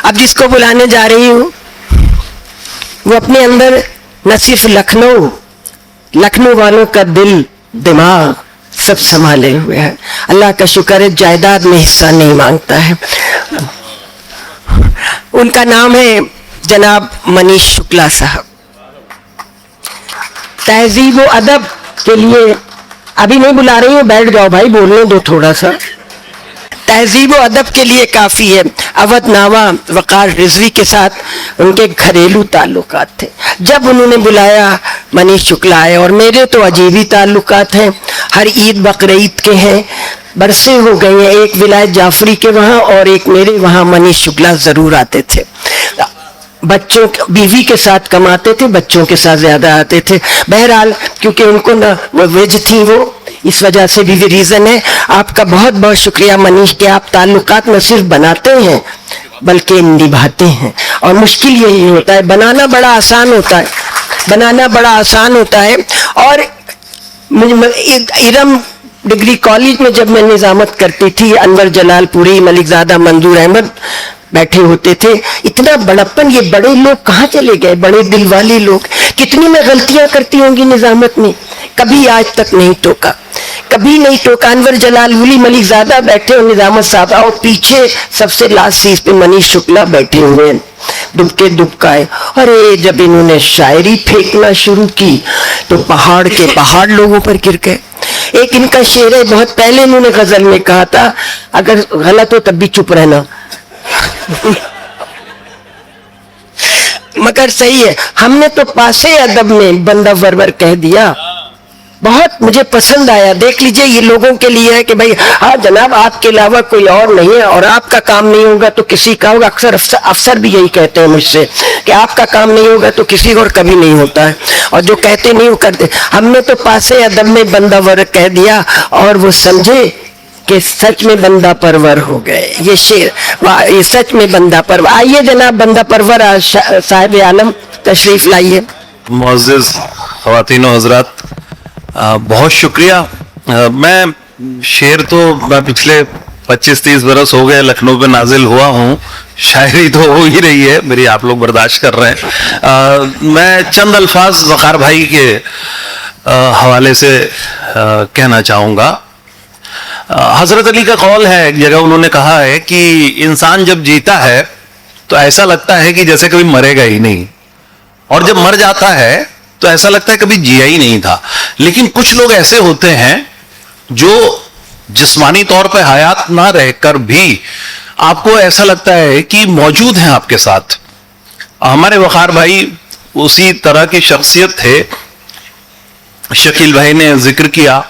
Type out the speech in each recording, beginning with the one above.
اب جس کو بلانے جا رہی ہوں وہ اپنے اندر نہ صرف لکھنؤ والوں کا دل دماغ سب سنبھالے ہوئے ہیں. اللہ کا شکر ہے جائیداد میں حصہ نہیں مانگتا ہے. ان کا نام ہے جناب منیش شکلا صاحب. تہذیب و ادب کے لیے ابھی نہیں بلا رہی ہوں, بیٹھ جاؤ بھائی, بولنے دو تھوڑا سا. تہذیب و ادب کے لیے کافی ہے. اودھ ناوا وقار رضوی کے ساتھ ان کے گھریلو تعلقات تھے. جب انہوں نے بلایا منیش شکلا آئے, اور میرے تو عجیب ہی تعلقات ہیں, ہر عید بقرعید کے ہیں, برسیں ہو گئی ہیں. ایک ولایت جعفری کے وہاں اور ایک میرے وہاں منیش شکلا ضرور آتے تھے. بچوں بیوی کے ساتھ کم آتے تھے, بچوں کے ساتھ زیادہ آتے تھے. بہرحال کیونکہ ان کو نہ ویج تھی وہ, اس وجہ سے بھی ریزن ہے. آپ کا بہت بہت شکریہ منیش کہ آپ تعلقات نہ صرف بناتے ہیں بلکہ نبھاتے ہیں. اور مشکل یہی ہوتا ہے, بنانا بڑا آسان ہوتا ہے. اور ارم ڈگری کالج میں جب میں نظامت کرتی تھی, انور جلال پوری, ملک زادہ, منظور احمد بیٹھے ہوتے تھے. اتنا بڑپن, یہ بڑے لوگ کہاں چلے گئے, بڑے دل والے لوگ. کتنی میں غلطیاں کرتی ہوں گی نظامت میں, کبھی آج تک نہیں ٹوکا. انور جلال ولی, ملک زادہ بیٹھے اور نظامت صاحب, اور پیچھے سب سے لاسٹ سیٹ پہ منیش شکلا بیٹھے ہوئے دبکائے. ارے جب انہوں نے شاعری پھینکنا شروع کی تو پہاڑ کے پہاڑ لوگوں پر گر گئے. ایک ان کا شعر ہے, بہت پہلے انہوں نے غزل میں کہا تھا, اگر غلط ہو تب بھی چپ رہنا, مگر صحیح ہے. ہم نے تو پاسے ادب میں بندہ ورور کہہ دیا. بہت مجھے پسند آیا. دیکھ لیجئے, یہ لوگوں کے لیے ہے کہ بھائی ہاں جناب آپ کے علاوہ کوئی اور نہیں ہے, اور آپ کا کام نہیں ہوگا تو کسی کا ہوگا. اکثر افسر بھی یہی کہتے ہیں مجھ سے کہ آپ کا کام نہیں ہوگا تو کسی اور کبھی نہیں ہوتا ہے, اور جو کہتے نہیں وہ کرتے. ہم نے تو پاسے ادب میں بندہ ورور کہہ دیا, اور وہ سمجھے کہ سچ میں بندہ پرور ہو گئے. یہ شعر, یہ سچ میں بندہ پرور. آئیے جناب بندہ پرور صاحب عالم تشریف لائیے. معزز خواتین و حضرات, بہت شکریہ. میں شعر تو میں پچھلے 25-30 برس ہو گئے لکھنؤ پہ نازل ہوا ہوں, شاعری تو ہو ہی رہی ہے میری, آپ لوگ برداشت کر رہے ہیں. میں چند الفاظ وقار بھائی کے حوالے سے کہنا چاہوں گا. حضرت علی کا قول ہے, ایک جگہ انہوں نے کہا ہے کہ انسان جب جیتا ہے تو ایسا لگتا ہے کہ جیسے کبھی مرے گا ہی نہیں, اور جب مر جاتا ہے تو ایسا لگتا ہے کبھی جیا ہی نہیں تھا. لیکن کچھ لوگ ایسے ہوتے ہیں جو جسمانی طور پہ حیات نہ رہ کر بھی آپ کو ایسا لگتا ہے کہ موجود ہیں آپ کے ساتھ. ہمارے وقار بھائی اسی طرح کی شخصیت تھے. شکیل بھائی نے ذکر کیا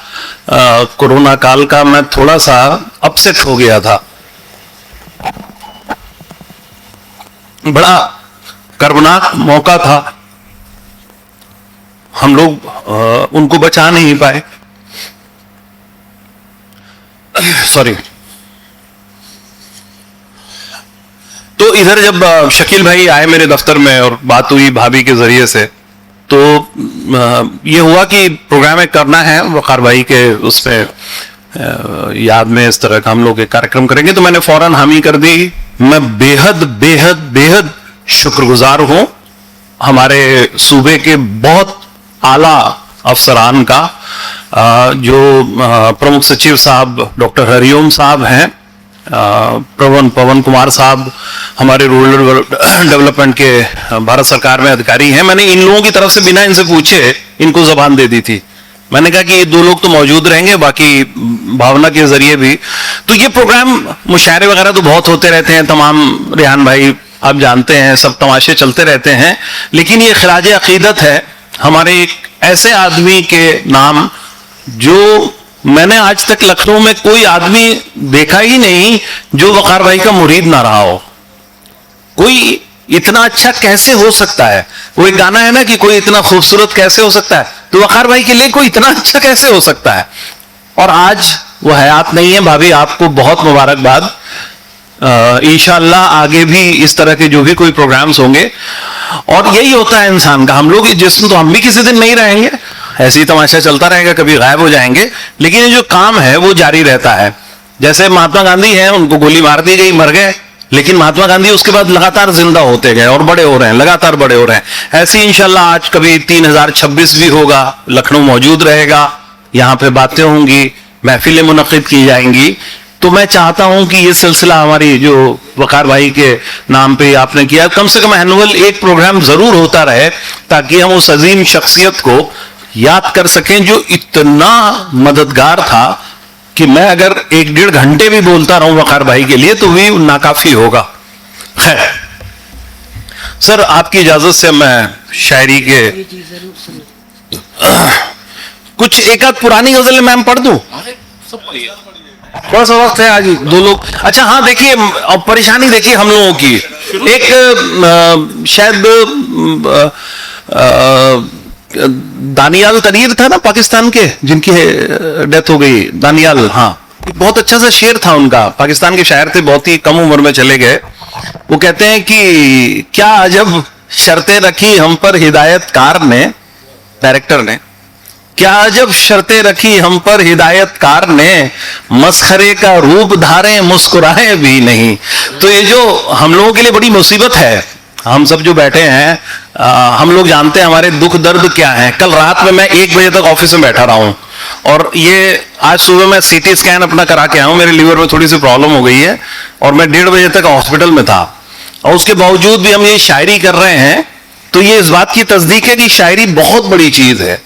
کورونا کال کا, میں تھوڑا سا اپسیٹ ہو گیا تھا. بڑا کربناک موقع تھا, ہم لوگ ان کو بچا نہیں پائے. سوری. تو ادھر جب شکیل بھائی آئے میرے دفتر میں اور بات ہوئی بھابھی کے ذریعے سے, تو یہ ہوا کہ پروگرام ایک کرنا ہے وقار بھائی کے اس میں یاد میں, اس طرح کا ہم لوگ ایک کارکرم کریں گے. تو میں نے فوراً حامی کر دی. میں بے حد شکر گزار ہوں ہمارے صوبے کے بہت اعلیٰ افسران کا, جو پرمکھ سچیو صاحب ڈاکٹر ہریوم صاحب ہیں, پون کمار صاحب ہمارے رورل ڈیولپمنٹ کے بھارت سرکار میں ادھیکاری ہیں. میں نے ان لوگوں کی طرف سے بنا ان سے پوچھے ان کو زبان دے دی تھی. میں نے کہا کہ یہ 2 لوگ تو موجود رہیں گے, باقی بھاونا کے ذریعے بھی. تو یہ پروگرام مشاعرے وغیرہ تو بہت ہوتے رہتے ہیں, تمام ریحان بھائی آپ جانتے ہیں, سب تماشے چلتے رہتے ہیں. لیکن یہ خراج عقیدت ہے ہمارے ایک ایسے آدمی کے نام جو میں نے آج تک لکھنؤ میں کوئی آدمی دیکھا ہی نہیں جو وقار بھائی کا مرید نہ رہا ہو. کوئی اتنا اچھا کیسے ہو سکتا ہے, وہ ایک گانا ہے نا کہ کوئی اتنا خوبصورت کیسے ہو سکتا ہے, تو وقار بھائی کے لیے کوئی اتنا اچھا کیسے ہو سکتا ہے. اور آج وہ حیات نہیں ہے. بھابھی آپ کو بہت مبارکباد. انشاءاللہ آگے بھی اس طرح کے جو بھی کوئی پروگرامز ہوں گے, اور یہی ہوتا ہے انسان کا. ہم لوگ جسم تو ہم بھی کسی دن نہیں رہیں گے, ایسے ہی تماشا چلتا رہے گا, کبھی غائب ہو جائیں گے, لیکن یہ جو کام ہے وہ جاری رہتا ہے. جیسے مہاتما گاندھی ہیں, ان کو گولی مار دی گئی, مر گئے, لیکن مہاتما گاندھی اس کے بعد لگاتار زندہ ہوتے گئے اور بڑے ہو رہے ہیں, لگاتار بڑے ہو رہے ہیں. ایسے ہی انشاءاللہ آج کبھی 3026 بھی ہوگا, لکھنؤ موجود رہے گا, یہاں پہ باتیں ہوں گی, محفلیں منعقد کی جائیں گی. تو میں چاہتا ہوں کہ یہ سلسلہ ہماری جو وقار بھائی کے نام پہ آپ نے کیا, کم سے کم اینول ایک پروگرام ضرور ہوتا رہے, تاکہ ہم اس عظیم شخصیت کو یاد کر سکیں جو اتنا مددگار تھا کہ میں اگر 1-1.5 گھنٹے بھی بولتا رہوں وقار بھائی کے لیے تو بھی ناکافی ہوگا. خیر سر, آپ کی اجازت سے میں شاعری کے کچھ ایک آدھ پرانی غزلیں میم پڑھ دوں. تھوڑا سا وقت ہے آج, 2 لوگ. اچھا ہاں دیکھیے, پریشانی دیکھیے ہم لوگوں کی. ایک شاید دانیال تنیر تھا نا پاکستان کے, جن کی ڈیتھ ہو گئی, دانیال. ہاں بہت اچھا سا شعر تھا ان کا, پاکستان کے شاعر تھے, بہت ہی کم عمر میں چلے گئے. وہ کہتے ہیں کہ کیا عجب شرطیں رکھی ہم پر ہدایت کار نے, ڈائریکٹر نے, کیا عجب شرطیں رکھی ہم پر ہدایت کار نے, مسخرے کا روپ دھارے مسکرائے بھی نہیں. تو یہ جو ہم لوگوں کے لیے بڑی مصیبت ہے, ہم سب جو بیٹھے ہیں ہم لوگ جانتے ہیں ہمارے دکھ درد کیا ہیں. کل رات میں 1 بجے تک آفس میں بیٹھا رہا ہوں, اور یہ آج صبح میں CT اسکین اپنا کرا کے آیا ہوں, میرے لیور میں تھوڑی سی پرابلم ہو گئی ہے, اور میں 1:30 بجے تک ہاسپٹل میں تھا. اور اس کے باوجود بھی ہم یہ شاعری کر رہے ہیں, تو یہ اس بات کی تصدیق ہے کہ شاعری بہت بڑی چیز ہے.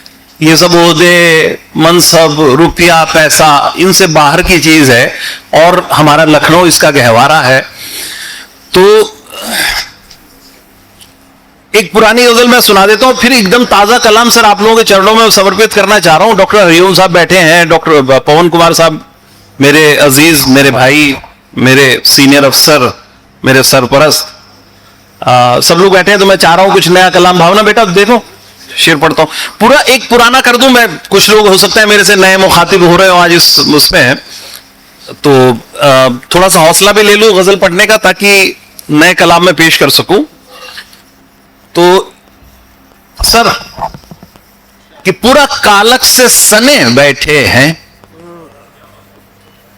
یہ سب عہدے, منصب, روپیہ, پیسہ, ان سے باہر کی چیز ہے, اور ہمارا لکھنؤ اس کا گہوارہ ہے. تو ایک پرانی غزل میں سنا دیتا ہوں, پھر ایک دم تازہ کلام سر آپ لوگوں کے چرنوں میں سمرپت کرنا چاہ رہا ہوں. ڈاکٹر ہریوم صاحب بیٹھے ہیں, ڈاکٹر پون کمار صاحب میرے عزیز, میرے بھائی, میرے سینئر افسر, میرے سرپرست, سب لوگ بیٹھے ہیں. تو میں چاہ رہا ہوں کچھ نیا کلام. بھاونا بیٹا دیکھو شعر پڑھتا ہوں, پورا ایک پرانا کر دوں میں. کچھ لوگ ہو سکتا ہے میرے سے نئے مخاطب ہو رہے ہو آج اس میں, تو تھوڑا سا حوصلہ بھی لے لوں غزل پڑھنے کا, تاکہ نئے کلام میں پیش کر سکوں. تو سر کہ پورا کالک سے سنے بیٹھے ہیں,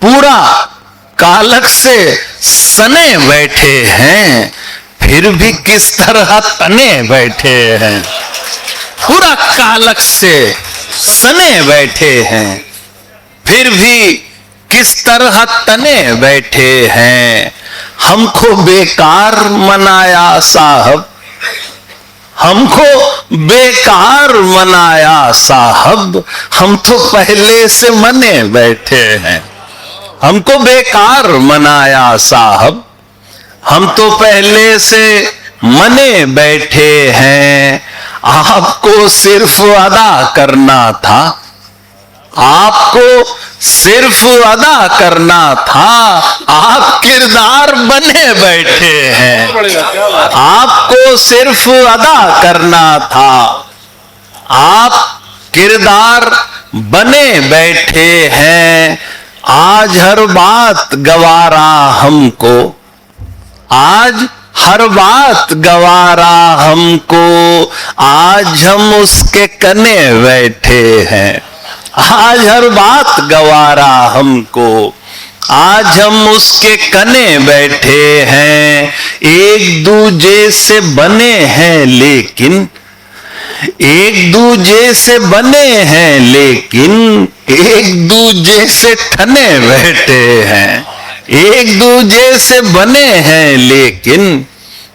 پورا کالک سے سنے بیٹھے ہیں, پھر بھی کس طرح تنے بیٹھے ہیں. پورا کالک سے سنے بیٹھے ہیں, پھر بھی کس طرح تنے بیٹھے ہیں. ہم کو بیکار منایا صاحب, ہم کو بیکار منایا صاحب, ہم تو پہلے سے منے بیٹھے ہیں. ہم کو بیکار منایا صاحب, ہم تو پہلے سے منے بیٹھے ہیں. آپ کو صرف ادا کرنا تھا, آپ کو صرف ادا کرنا تھا, آپ کردار بنے بیٹھے ہیں. آپ کو صرف ادا کرنا تھا, آپ کردار بنے بیٹھے ہیں. آج ہر بات گوارا ہم کو, آج ہر بات گوارا ہم کو, آج ہم اس کے کنے بیٹھے ہیں. آج ہر بات گوارا ہم کو, آج ہم اس کے کنے بیٹھے ہیں. ایک دوجے سے بنے ہیں لیکن, ایک دوجے سے بنے ہیں لیکن, ایک دوجے سے ٹھنے بیٹھے ہیں. ایک دوجے سے بنے ہیں لیکن,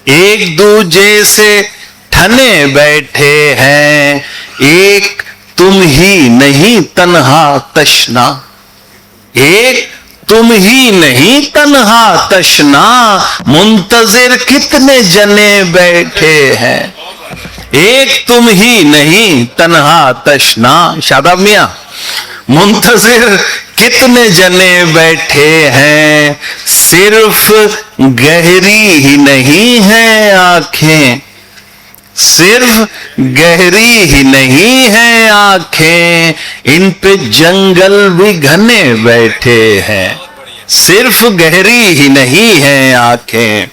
ایک دوجے سے ٹھنے بیٹھے ہیں. ایک تم ہی نہیں تنہا تشنا, ایک تم ہی نہیں تنہا تشنا, منتظر کتنے جنے بیٹھے ہیں. ایک تم ہی نہیں تنہا تشنا, شاداب میاں, منتظر کتنے جنے بیٹھے ہیں. صرف گہری ہی نہیں ہیں آنکھیں, صرف گہری ہی نہیں ہیں آنکھیں, ان پہ جنگل بھی گھنے بیٹھے ہیں. صرف گہری ہی نہیں ہیں آنکھیں,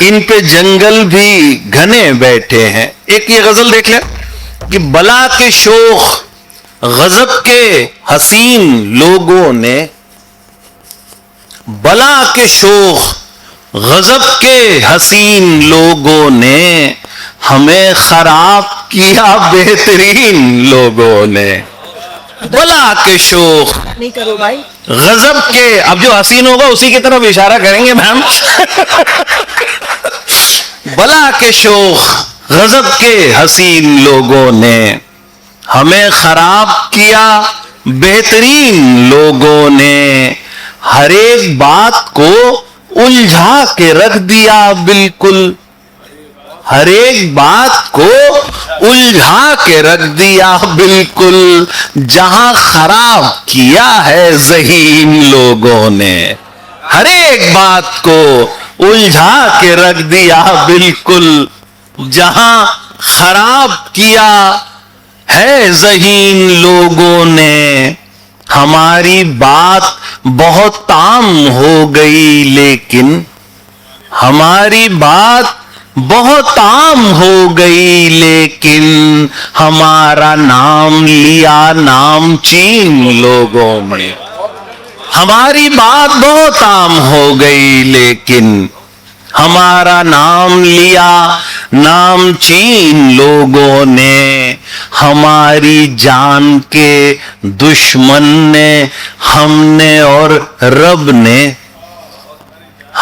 ان پہ جنگل بھی گھنے بیٹھے ہیں. ایک یہ غزل دیکھ لیں کہ بلا کے شوخ غضب کے حسین لوگوں نے, بلا کے شوخ غضب کے حسین لوگوں نے ہمیں خراب کیا بہترین لوگوں نے. بلا کے شوخ نہیں کرو بھائی. غضب کے, اب جو حسین ہوگا اسی کی طرف اشارہ کریں گے میم. بلا کے شوخ غضب کے حسین لوگوں نے ہمیں خراب کیا بہترین لوگوں نے. ہر ایک بات کو الجھا کے رکھ دیا بالکل, ہر ایک بات کو الجھا کے رکھ دیا بالکل. جہاں خراب کیا ہے ذہین لوگوں نے, ہر ایک بات کو الجھا کے رکھ دیا بالکل. جہاں خراب کیا ہے ذہین لوگوں نے. ہماری بات بہت عام ہو گئی لیکن, ہماری بات بہت عام ہو گئی لیکن, ہمارا نام لیا نام چین لوگوں نے. ہماری بات بہت عام ہو گئی لیکن, ہمارا نام لیا نام چین لوگوں نے. ہماری جان کے دشمن نے ہم نے اور رب نے,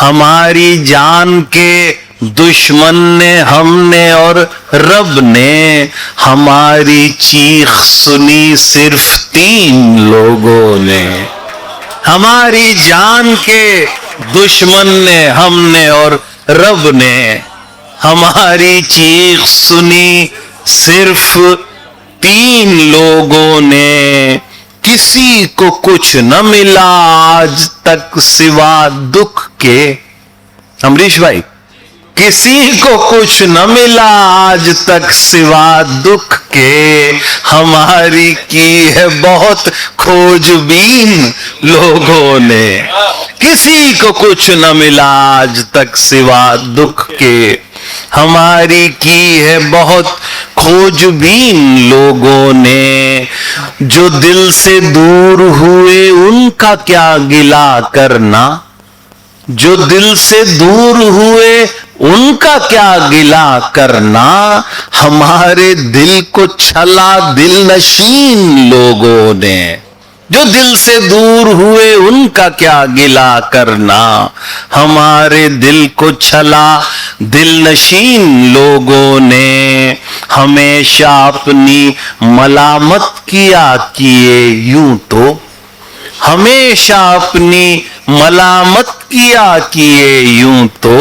ہماری جان کے دشمن نے ہم نے اور رب نے. ہماری چیخ سنی صرف 3 لوگوں نے. ہماری جان کے دشمن نے ہم نے اور رب نے. ہماری چیخ سنی صرف 3 لوگوں نے. کسی کو کچھ نہ ملا آج تک سوا دکھ کے. امریش بھائی, کسی کو کچھ نہ ملا آج تک سوا دکھ کے. ہماری کی ہے بہت کھوج بین لوگوں نے. کسی کو کچھ نہ ملا آج تک سوا دکھ کے. ہماری کی ہے بہت کھوج بین لوگوں نے. جو دل سے دور ہوئے ان کا کیا گلہ کرنا, جو دل سے دور ہوئے ان کا کیا گلہ کرنا. ہمارے دل کو چھلا دل نشین لوگوں نے. جو دل سے دور ہوئے ان کا کیا گلہ کرنا. ہمارے دل کو چھلا دل نشین لوگوں نے. ہمیشہ اپنی ملامت کیا کیے یوں تو, ہمیشہ اپنی ملامت کیا کیے یوں تو.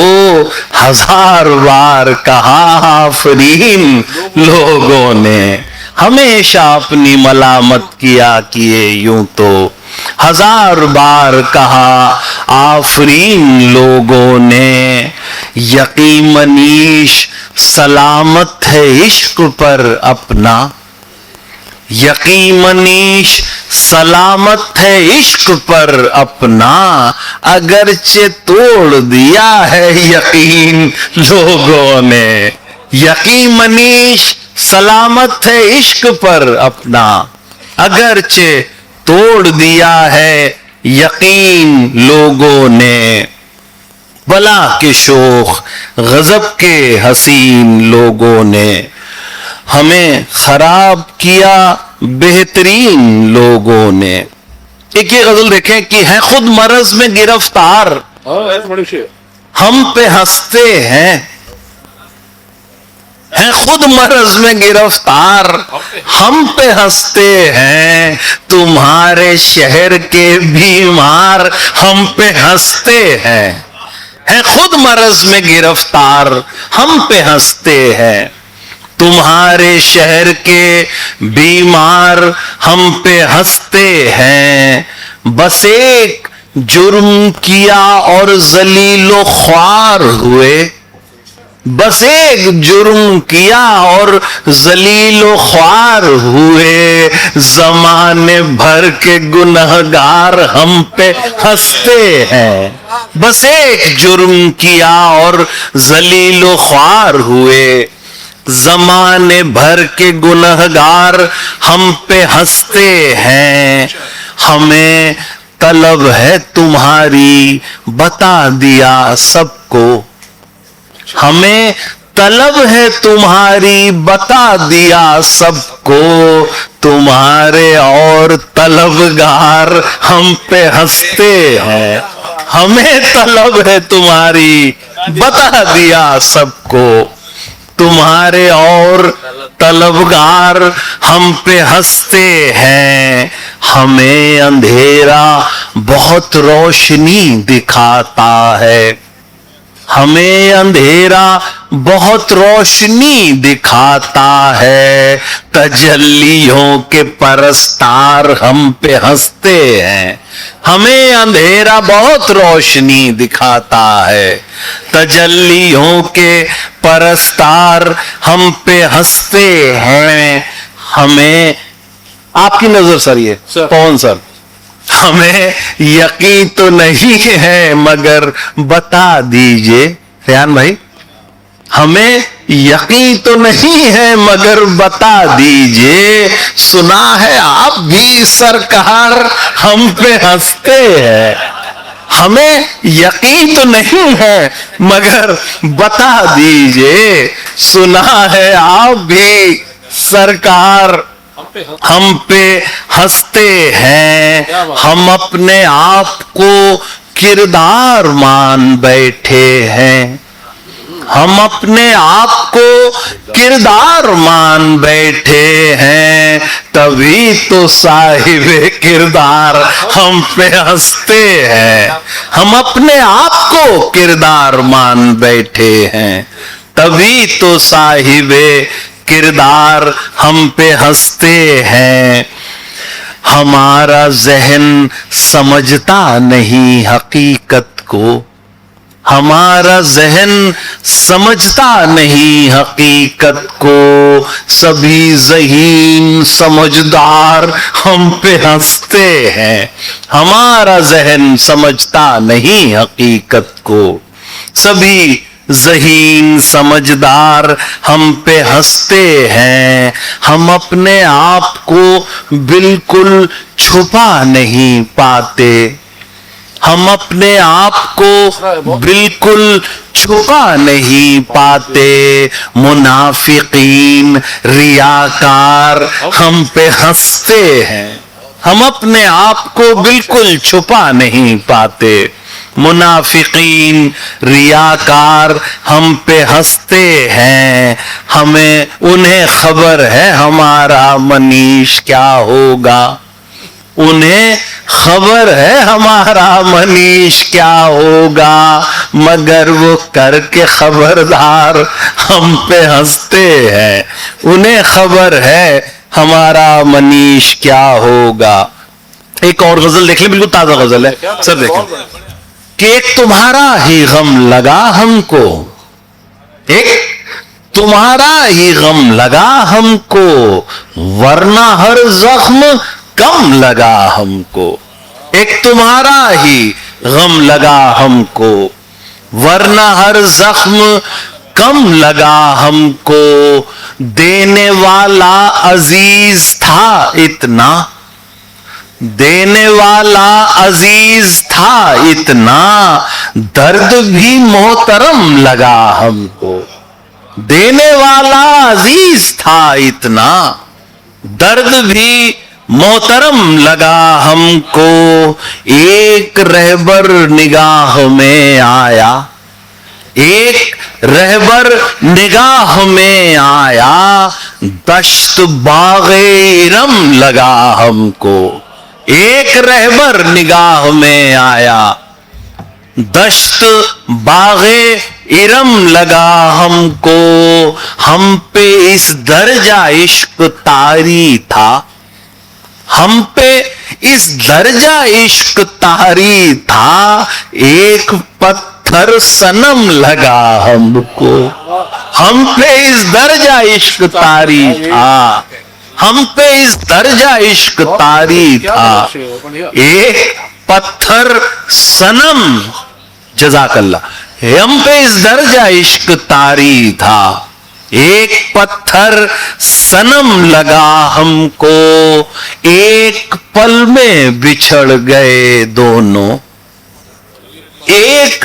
1000 بار کہا آفرین لوگوں نے. ہمیشہ اپنی ملامت کیا کیے یوں تو. 1000 بار کہا آفرین لوگوں نے. یقین منیش سلامت ہے عشق پر اپنا, یقین منیش سلامت ہے عشق پر اپنا. اگرچہ توڑ دیا ہے یقین لوگوں نے. یقین منیش سلامت ہے عشق پر اپنا, اگرچہ توڑ دیا ہے یقین لوگوں نے. بلا کے شوخ غضب کے حسین لوگوں نے ہمیں خراب کیا بہترین لوگوں نے. ایک یہ غزل دیکھیں کہ ہے خود مرض میں گرفتار, ہم پہ ہنستے ہیں. ہے خود مرض میں گرفتار, ہم پہ ہنستے ہیں. تمہارے شہر کے بیمار ہم پہ ہنستے ہیں. ہے خود مرض میں گرفتار, ہم پہ ہنستے ہیں. تمہارے شہر کے بیمار ہم پہ ہنستے ہیں. بس ایک جرم کیا اور ذلیل و خوار ہوئے. بس ایک جرم کیا اور ذلیل و خوار ہوئے. زمانے بھر کے گنہگار ہم پہ ہنستے ہیں. بس ایک جرم کیا اور ذلیل و خوار ہوئے. زمانے بھر کے گنہگار ہم پہ ہنستے ہیں. ہمیں طلب ہے تمہاری بتا دیا سب کو, ہمیں طلب ہے تمہاری بتا دیا سب کو, تمہارے اور طلبگار ہم پہ ہنستے ہیں, ہمیں طلب ہے تمہاری بتا دیا سب کو, تمہارے اور طلبگار ہم پہ ہنستے ہیں, ہمیں اندھیرا بہت روشنی دکھاتا ہے, ہمیں اندھیرا بہت روشنی دکھاتا ہے, تجلیوں کے پرستار ہم پہ ہنستے ہیں, ہمیں اندھیرا بہت روشنی دکھاتا ہے, تجلیوں کے پرستار ہم پہ ہنستے ہیں, ہمیں آپ کی نظر سر یہ کون سر, ہمیں یقین تو نہیں ہے مگر بتا دیجئے, ریان بھائی ہمیں یقین تو نہیں ہے مگر بتا دیجئے, سنا ہے آپ بھی سرکار ہم پہ ہنستے ہیں, ہمیں یقین تو نہیں ہے مگر بتا دیجئے, سنا ہے آپ بھی سرکار ہم پہ ہنستے ہیں, ہم اپنے آپ کو کردار مان بیٹھے ہیں, ہم اپنے آپ کو کردار مان بیٹھے ہیں, تبھی تو صاحب کردار ہم پہ ہنستے ہیں, ہم اپنے آپ کو کردار مان بیٹھے ہیں, تبھی تو صاحب کردار ہم پہ ہنستے ہیں, ہمارا ذہن سمجھتا نہیں حقیقت کو, ہمارا ذہن سمجھتا نہیں حقیقت کو, سبھی ذہین سمجھدار ہم پہ ہنستے ہیں, ہمارا ذہن سمجھتا نہیں حقیقت کو, سبھی ذہین سمجھدار ہم پہ ہنستے ہیں, ہم اپنے آپ کو بالکل چھپا نہیں پاتے, ہم اپنے آپ کو بالکل چھپا نہیں پاتے, منافقین ریاکار ہم پہ ہنستے ہیں, ہم اپنے آپ کو بالکل چھپا نہیں پاتے, منافقین ریاکار ہم پہ ہنستے ہیں, ہمیں انہیں خبر ہے ہمارا منیش کیا ہوگا, انہیں خبر ہے ہمارا منیش کیا ہوگا, مگر وہ کر کے خبردار ہم پہ ہنستے ہیں, انہیں خبر ہے ہمارا منیش کیا ہوگا. ایک اور غزل دیکھ لیں, بالکل تازہ غزل ہے سر, دیکھیں کہ ایک تمہارا ہی غم لگا ہم کو, ایک تمہارا ہی غم لگا ہم کو, ورنہ ہر زخم کم لگا ہم کو, ایک تمہارا ہی غم لگا ہم کو, ورنہ ہر زخم کم لگا ہم کو, دینے والا عزیز تھا اتنا, دینے والا عزیز تھا اتنا, درد بھی محترم لگا ہم کو, دینے والا عزیز تھا اتنا, درد بھی محترم لگا ہم کو, ایک رہبر نگاہ میں آیا, ایک رہبر نگاہ میں آیا, دشت باغ ارم لگا ہم کو, ایک رہبر نگاہ میں آیا, دشت باغ ارم لگا ہم کو, ہم پہ اس درجہ عشق طاری تھا, ہم پہ اس درجہ عشق طاری تھا, ایک پتھر صنم لگا ہم کو, ہم پہ اس درجہ عشق طاری تھا, ہم پہ اس درجہ عشق طاری تھا, ایک پتھر صنم, جزاک اللہ, ہم پہ اس درجہ عشق طاری تھا, ایک پتھر صنم لگا ہم کو, ایک پل میں بچھڑ گئے دونوں, ایک